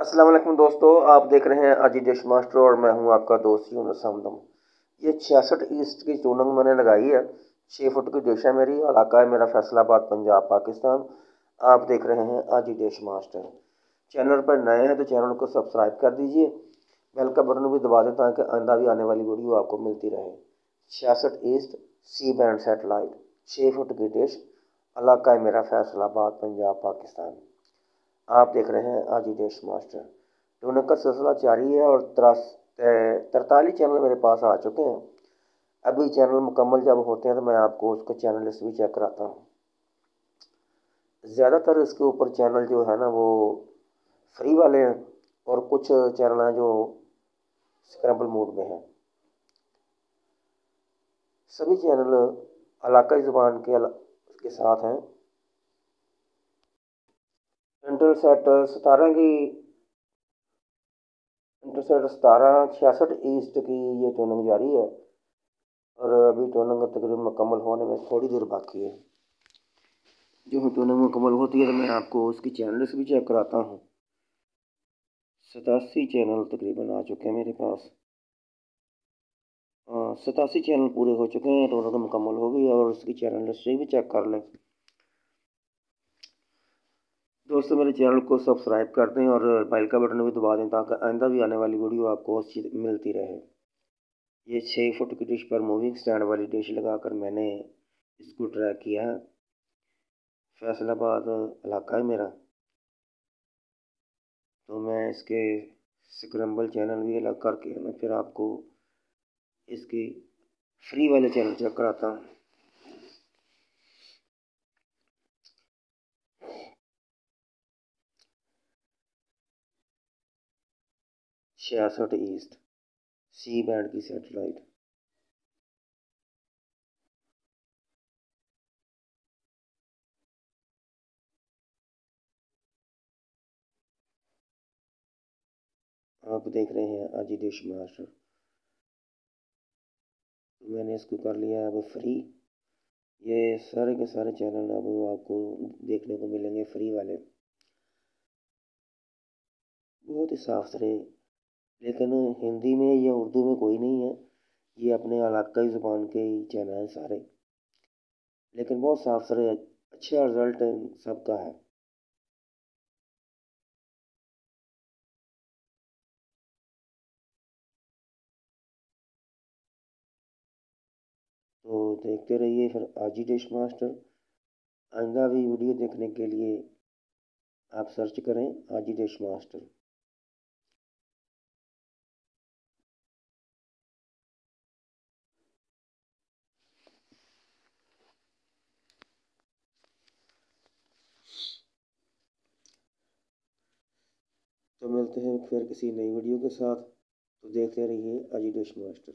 अस्सलाम वालेकुम दोस्तों, आप देख रहे हैं अजी डिश मास्टर और मैं हूं आपका दोस्त यूनुस हमदम। ये 66 ईस्ट की टूर्नामेंट मैंने लगाई है। 6 फुट की डिश है मेरी। इलाका है मेरा फैसलाबाद, पंजाब, पाकिस्तान। आप देख रहे हैं अजी डिश मास्टर। चैनल पर नए हैं तो चैनल को सब्सक्राइब कर दीजिए, बेल का बटन भी दबा दें ताकि आइंदा भी आने वाली वीडियो आपको मिलती रहे। 66 east C band satellite 6 foot की डिश। इलाका है मेरा फैसलाबाद, पंजाब, पाकिस्तान। आप देख रहे हैं आज ही देश मास्टर। टूर्नामेंट का सिलसिला जारी है और 43 चैनल मेरे पास आ चुके हैं। अभी चैनल मुकम्मल जब होते हैं तो मैं आपको उसका चैनल लिस्ट भी चेक कराता हूँ। ज़्यादातर इसके ऊपर चैनल जो है ना वो फ्री वाले हैं और कुछ चैनल हैं जो स्क्रैम्बल मोड में हैं। सभी चैनल इलाकाई ज़ुबान के साथ हैं। इंटरसेट 17 की इंटरसेट 66 ईस्ट की ये टूर्नामेंट जारी है और अभी टूर्नामेंट तकरीबन मुकम्मल होने में थोड़ी देर बाकी है। जो टूर्नामेंट मुकम्मल होती है तो मैं आपको उसकी चैनल से भी चेक कराता हूँ। 87 चैनल तकरीबन आ चुके हैं मेरे पास। 87 चैनल पूरे हो चुके हैं, टूर्नामेंट मुकम्मल हो गई और उसकी चैनल से भी चेक कर लें। दोस्तों मेरे चैनल को सब्सक्राइब कर दें और बेल का बटन भी दबा दें ताकि आइंदा भी आने वाली वीडियो आपको मिलती रहे। ये 6 फुट की डिश पर मूविंग स्टैंड वाली डिश लगाकर मैंने इसको ट्रैक किया है। फैसलाबाद इलाका है मेरा, तो मैं इसके स्क्रैम्बल चैनल भी अलग करके मैं फिर आपको इसकी फ्री वाले चैनल चेक कराता हूँ। छियासठ ईस्ट सी बैंड की सैटेलाइट। आप देख रहे हैं अजी डिश मास्टर। तो मैंने इसको कर लिया अब फ्री। ये सारे के सारे चैनल अब आपको देखने को मिलेंगे फ्री वाले, बहुत ही साफ सुथरे। लेकिन हिंदी में या उर्दू में कोई नहीं है, ये अपने इलाकाई ज़ुबान के ही चैनल हैं सारे, लेकिन बहुत साफ सुथरे, अच्छा रिजल्ट सबका है। तो देखते रहिए फिर आजी डिश मास्टर। आइंदा भी वीडियो देखने के लिए आप सर्च करें आजी डिश मास्टर। तो मिलते हैं फिर किसी नई वीडियो के साथ। तो देखते रहिए आजी डिश मास्टर।